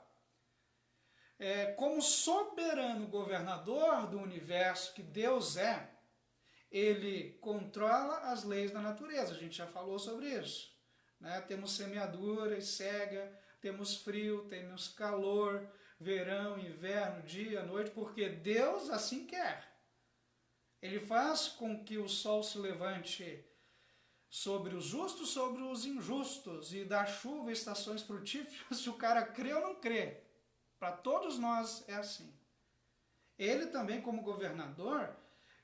Como soberano governador do universo que Deus é, ele controla as leis da natureza. A gente já falou sobre isso. Né? Temos semeadura e cega, temos frio, temos calor, verão, inverno, dia, noite, porque Deus assim quer. Ele faz com que o sol se levante sobre os justos, sobre os injustos, e dá chuva e estações frutíferas, se o cara crê ou não crê. Para todos nós é assim. Ele também, como governador,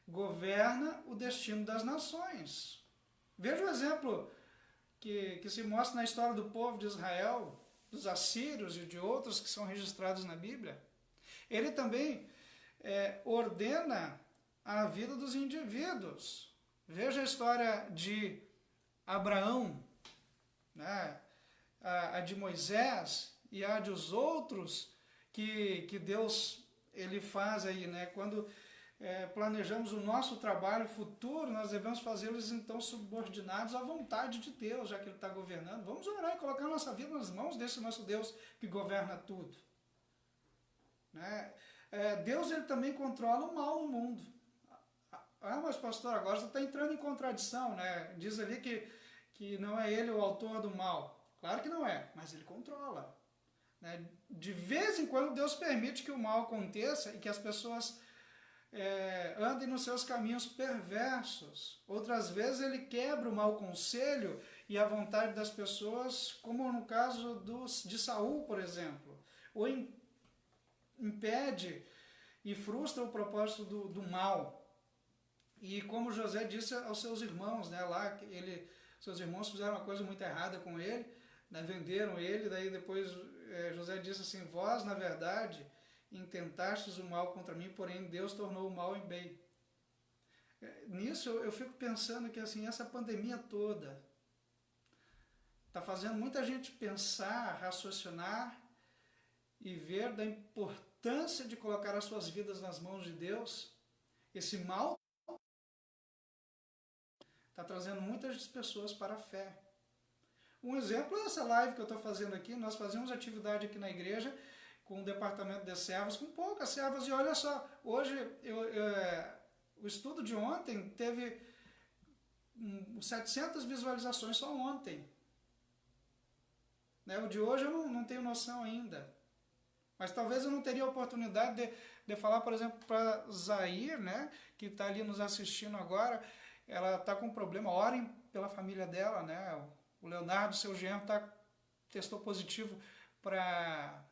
governa o destino das nações. Veja o exemplo que se mostra na história do povo de Israel, dos assírios e de outros que são registrados na Bíblia. Ele também ordena a vida dos indivíduos. Veja a história de Abraão, né? A de Moisés e a dos outros que Deus ele faz aí, né? Quando planejamos o nosso trabalho futuro, nós devemos fazê-los então subordinados à vontade de Deus, já que Ele está governando. Vamos orar e colocar a nossa vida nas mãos desse nosso Deus que governa tudo. Né? Deus ele também controla o mal no mundo. Mas pastor, agora você está entrando em contradição, né? Diz ali que não é ele o autor do mal. Claro que não é, mas ele controla. Né? De vez em quando Deus permite que o mal aconteça e que as pessoas andem nos seus caminhos perversos. Outras vezes ele quebra o mau conselho e a vontade das pessoas, como no caso de Saul, por exemplo. Ou impede e frustra o propósito do mal. E como José disse aos seus irmãos, né, lá, seus irmãos fizeram uma coisa muito errada com ele, né, venderam ele, daí depois José disse assim, vós, na verdade, intentastes o mal contra mim, porém Deus tornou o mal em bem. Nisso eu fico pensando que assim, essa pandemia toda está fazendo muita gente pensar, raciocinar e ver da importância de colocar as suas vidas nas mãos de Deus. Esse mal está trazendo muitas pessoas para a fé. Um exemplo é essa live que eu estou fazendo aqui. Nós fazemos atividade aqui na igreja com o departamento de servas, com poucas servas, e olha só, hoje o estudo de ontem teve 700 visualizações só ontem. Né? O de hoje eu não tenho noção ainda. Mas talvez eu não teria a oportunidade de falar, por exemplo, para Zair, né, que está ali nos assistindo agora. Ela está com um problema, orem pela família dela, né? O Leonardo, seu genro, testou positivo para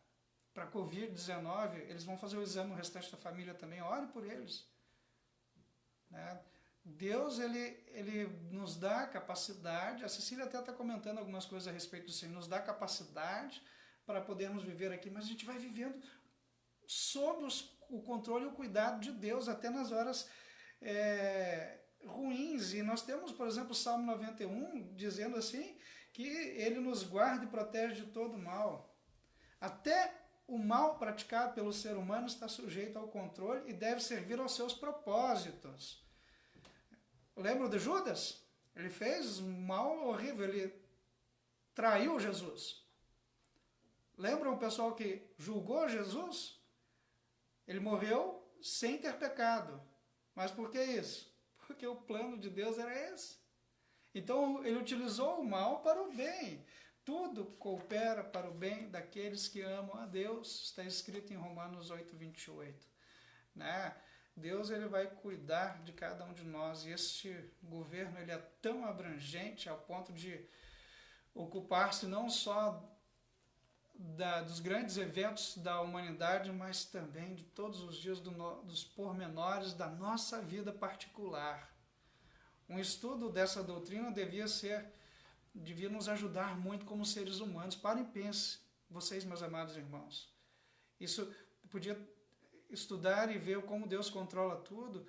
Covid-19. Eles vão fazer o exame no restante da família também, orem por eles. Né? Deus, ele nos dá capacidade, a Cecília até está comentando algumas coisas a respeito disso, nos dá capacidade para podermos viver aqui, mas a gente vai vivendo sob o controle e o cuidado de Deus, até nas horas ruins. E nós temos, por exemplo, o Salmo 91, dizendo assim, que Ele nos guarda e protege de todo mal. Até o mal praticado pelo ser humano está sujeito ao controle e deve servir aos seus propósitos. Lembra de Judas? Ele fez um mal horrível, ele traiu Jesus. Lembram o pessoal que julgou Jesus? Ele morreu sem ter pecado. Mas por que isso? Porque o plano de Deus era esse. Então ele utilizou o mal para o bem. Tudo coopera para o bem daqueles que amam a Deus. Está escrito em Romanos 8:28. Né? Deus ele vai cuidar de cada um de nós. E este governo ele é tão abrangente ao ponto de ocupar-se não só dos grandes eventos da humanidade, mas também de todos os dias dos pormenores da nossa vida particular. Um estudo dessa doutrina devia nos ajudar muito como seres humanos. Parem e pensem, vocês, meus amados irmãos. Isso podia estudar e ver como Deus controla tudo,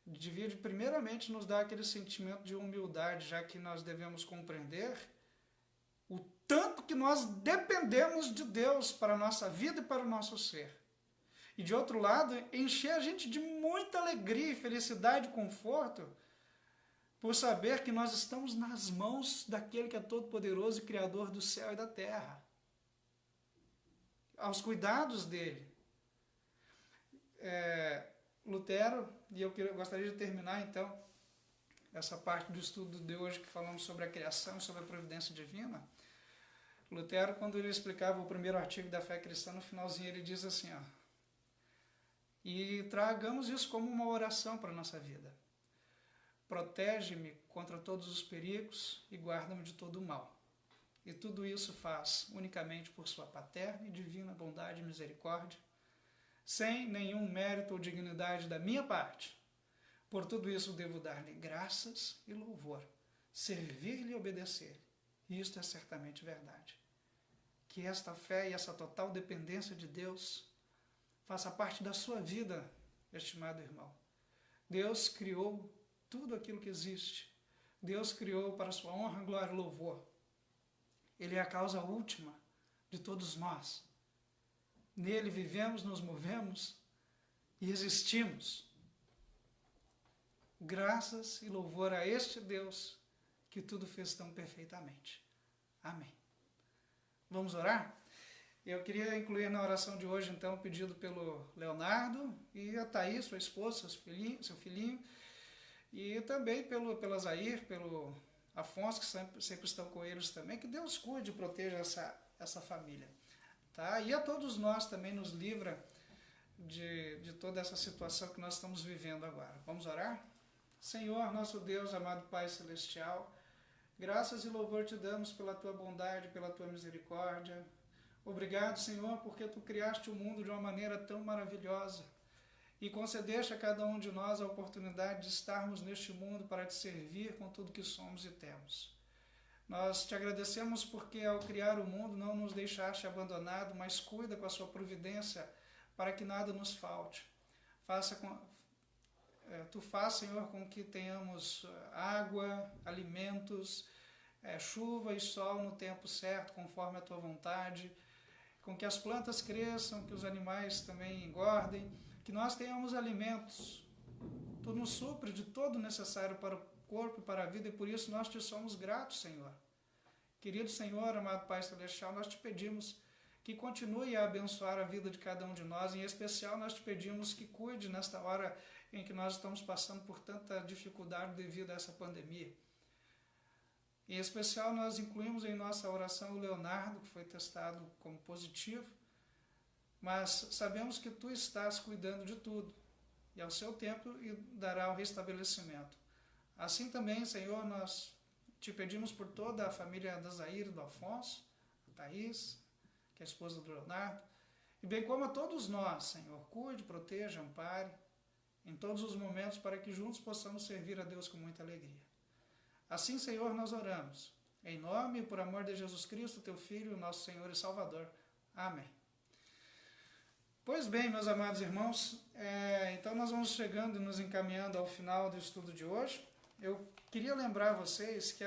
devia primeiramente nos dar aquele sentimento de humildade, já que nós devemos compreender o tanto que nós dependemos de Deus para a nossa vida e para o nosso ser. E de outro lado, encher a gente de muita alegria, felicidade e conforto por saber que nós estamos nas mãos daquele que é todo-poderoso e criador do céu e da terra, aos cuidados dele. Lutero, e eu gostaria de terminar então essa parte do estudo de hoje que falamos sobre a criação, sobre a providência divina. Lutero, quando ele explicava o primeiro artigo da fé cristã, no finalzinho ele diz assim, e tragamos isso como uma oração para a nossa vida. Protege-me contra todos os perigos e guarda-me de todo o mal. E tudo isso faz unicamente por sua paterna e divina bondade e misericórdia, sem nenhum mérito ou dignidade da minha parte. Por tudo isso devo dar-lhe graças e louvor, servir-lhe e obedecer-lhe. E isto é certamente verdade. Que esta fé e essa total dependência de Deus faça parte da sua vida, estimado irmão. Deus criou tudo aquilo que existe. Deus criou para sua honra, glória e louvor. Ele é a causa última de todos nós. Nele vivemos, nos movemos e existimos. Graças e louvor a este Deus que tudo fez tão perfeitamente. Amém. Vamos orar? Eu queria incluir na oração de hoje, então, o pedido pelo Leonardo e a Thaís, sua esposa, seu filhinho, e também pelo Zair, pelo Afonso, que sempre estão com eles também. Que Deus cuide e proteja essa família. Tá? E a todos nós também nos livra de toda essa situação que nós estamos vivendo agora. Vamos orar? Senhor, nosso Deus, amado Pai Celestial, graças e louvor te damos pela tua bondade, pela tua misericórdia. Obrigado, Senhor, porque tu criaste o mundo de uma maneira tão maravilhosa e concedeste a cada um de nós a oportunidade de estarmos neste mundo para te servir com tudo que somos e temos. Nós te agradecemos porque ao criar o mundo não nos deixaste abandonado, mas cuida com a sua providência para que nada nos falte. Tu faz, Senhor, com que tenhamos água, alimentos, chuva e sol no tempo certo, conforme a tua vontade, com que as plantas cresçam, que os animais também engordem, que nós tenhamos alimentos. Tu nos supre de todo o necessário para o corpo e para a vida, e por isso nós te somos gratos, Senhor. Querido Senhor, amado Pai Celestial, nós te pedimos que continue a abençoar a vida de cada um de nós, em especial nós te pedimos que cuide nesta hora em que nós estamos passando por tanta dificuldade devido a essa pandemia. Em especial nós incluímos em nossa oração o Leonardo, que foi testado como positivo, mas sabemos que tu estás cuidando de tudo, e ao seu tempo dará o restabelecimento. Assim também, Senhor, nós te pedimos por toda a família da Zair e do Afonso, a Thaís, que é a esposa do Leonardo, e bem como a todos nós, Senhor, cuide, proteja, ampare, em todos os momentos, para que juntos possamos servir a Deus com muita alegria. Assim, Senhor, nós oramos, em nome e por amor de Jesus Cristo, teu Filho, nosso Senhor e Salvador. Amém. Pois bem, meus amados irmãos, então nós vamos chegando e nos encaminhando ao final do estudo de hoje. Eu queria lembrar a vocês que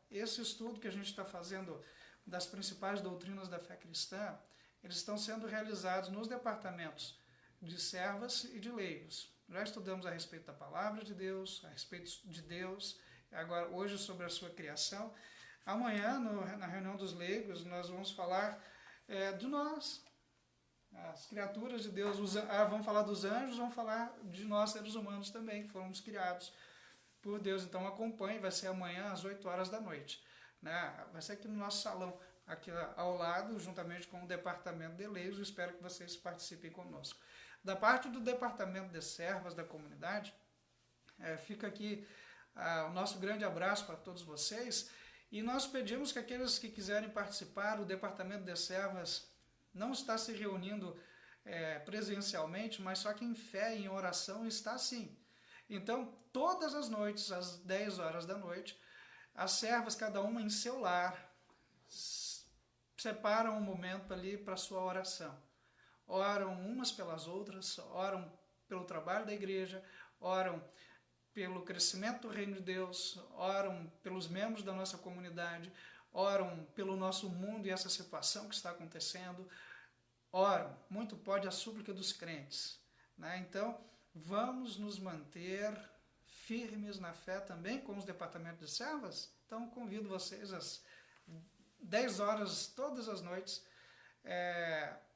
esse estudo que a gente está fazendo das principais doutrinas da fé cristã, eles estão sendo realizados nos departamentos de servas e de leigos. Já estudamos a respeito da palavra de Deus, a respeito de Deus, agora hoje sobre a sua criação. Amanhã, na reunião dos leigos, nós vamos falar de nós, as criaturas de Deus. Vamos falar dos anjos, vamos falar de nós, seres humanos também, que fomos criados por Deus. Então acompanhe, vai ser amanhã às 8 horas da noite. Né? Vai ser aqui no nosso salão, aqui ao lado, juntamente com o departamento de leigos. Espero que vocês participem conosco. Da parte do departamento de servas da comunidade, fica aqui o nosso grande abraço para todos vocês, e nós pedimos que aqueles que quiserem participar, o departamento de servas não está se reunindo presencialmente, mas só que em fé e em oração está sim. Então, todas as noites, às 10 horas da noite, as servas, cada uma em seu lar, separam um momento ali para a sua oração. Oram umas pelas outras, oram pelo trabalho da igreja, oram pelo crescimento do reino de Deus, oram pelos membros da nossa comunidade, oram pelo nosso mundo e essa situação que está acontecendo, oram, muito pode a súplica dos crentes, né? Então, vamos nos manter firmes na fé também com os departamentos de servas. Então, convido vocês às 10 horas, todas as noites,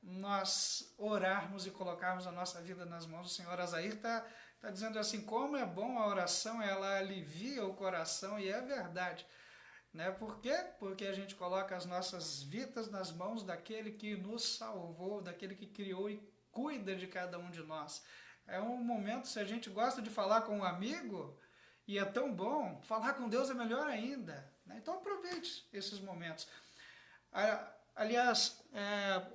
nós orarmos e colocarmos a nossa vida nas mãos do Senhor. Azair está dizendo assim, como é bom a oração, ela alivia o coração, e é verdade. Né? Por quê? Porque a gente coloca as nossas vidas nas mãos daquele que nos salvou, daquele que criou e cuida de cada um de nós. É um momento, se a gente gosta de falar com um amigo, e é tão bom, falar com Deus é melhor ainda. Né? Então aproveite esses momentos. Aliás,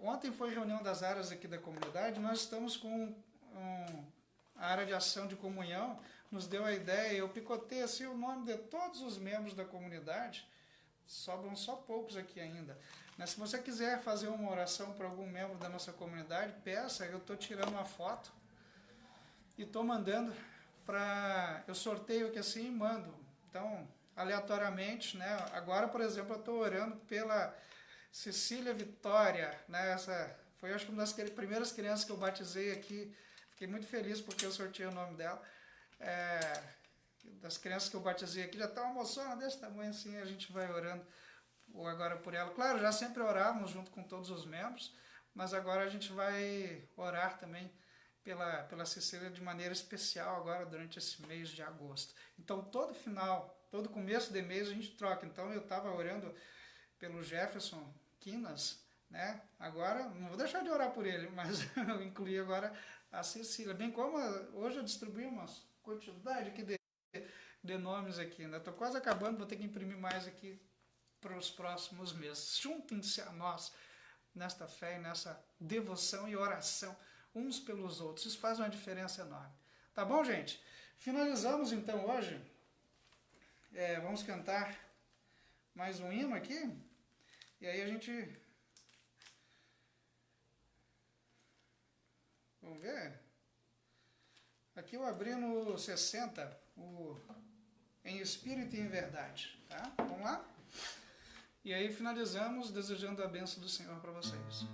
ontem foi reunião das áreas aqui da comunidade, nós estamos com a área de ação de comunhão, nos deu a ideia, eu picotei assim o nome de todos os membros da comunidade, sobram só poucos aqui ainda. Mas se você quiser fazer uma oração para algum membro da nossa comunidade, peça, eu estou tirando uma foto e estou mandando eu sorteio aqui assim e mando. Então, aleatoriamente, né? Agora, por exemplo, eu estou orando pela Cecília Vitória, né? Essa foi, acho que uma das primeiras crianças que eu batizei aqui. Fiquei muito feliz porque eu sorteei o nome dela. Das crianças que eu batizei aqui, já está uma moçona desse tamanho assim, a gente vai orando agora por ela. Claro, já sempre orávamos junto com todos os membros, mas agora a gente vai orar também pela Cecília de maneira especial agora durante esse mês de agosto. Então todo começo de mês a gente troca. Então eu estava orando pelo Jefferson Quinas, né? Agora, não vou deixar de orar por ele, mas eu incluí agora a Cecília, bem como hoje eu distribuí uma quantidade aqui de nomes aqui, ainda estou quase acabando, vou ter que imprimir mais aqui para os próximos meses. Juntem-se a nós nesta fé e nessa devoção e oração uns pelos outros, isso faz uma diferença enorme. Tá bom, gente? Finalizamos então hoje, vamos cantar mais um hino aqui, e aí a gente... Vamos ver? Aqui eu abri no 60, em espírito e em verdade, tá? Vamos lá? E aí finalizamos desejando a bênção do Senhor para vocês.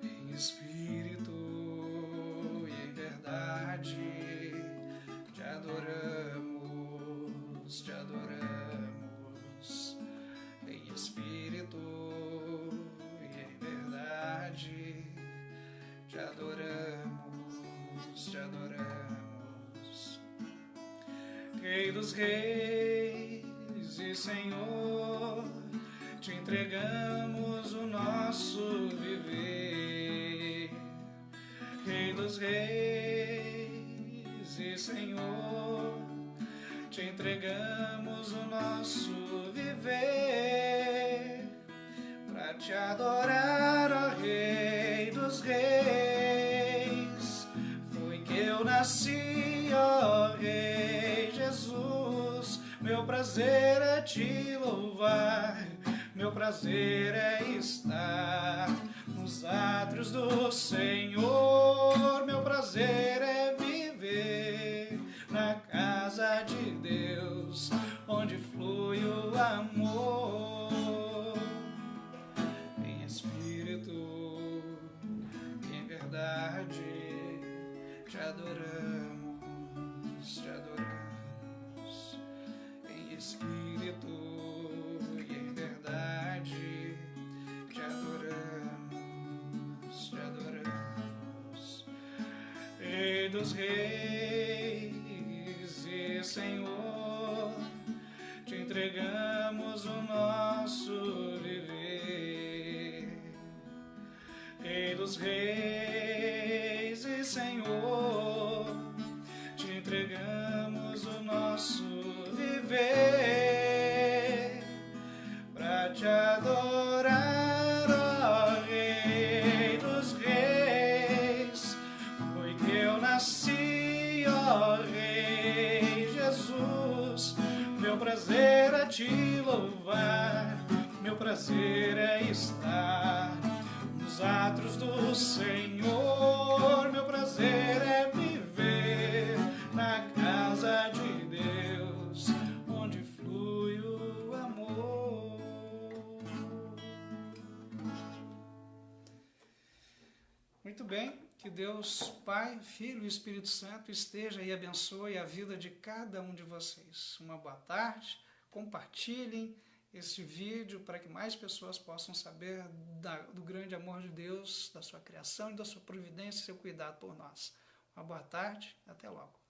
Em espírito e em verdade, te adoramos, te adoramos. Em espírito e em verdade, te adoramos, te adoramos. Rei dos reis e Senhor, te entregamos o nosso viver. Rei dos reis e Senhor, te entregamos o nosso viver. Pra te adorar, ó Rei dos reis, foi que eu nasci, ó Rei Jesus. Meu prazer é te louvar, meu prazer é estar nos átrios do Senhor. Meu prazer é viver na casa de Deus, onde flui o amor. Em espírito e em verdade, te adoramos, te adoramos. Em espírito e em verdade, te adoramos, te adoramos. Rei dos reis e Senhor, te entregamos o nosso viver. Rei dos reis e Senhor, te entregamos o nosso viver. Pra te adorar, ó Rei dos reis, foi que eu nasci, ó Rei Jesus. Meu prazer é te louvar, meu prazer é estar nos átrios do Senhor. Meu prazer é viver na casa de Deus, onde flui o amor. Muito bem, que Deus Pai, Filho e Espírito Santo esteja e abençoe a vida de cada um de vocês. Uma boa tarde, compartilhem este vídeo para que mais pessoas possam saber do grande amor de Deus, da sua criação e da sua providência e seu cuidado por nós. Uma boa tarde, até logo.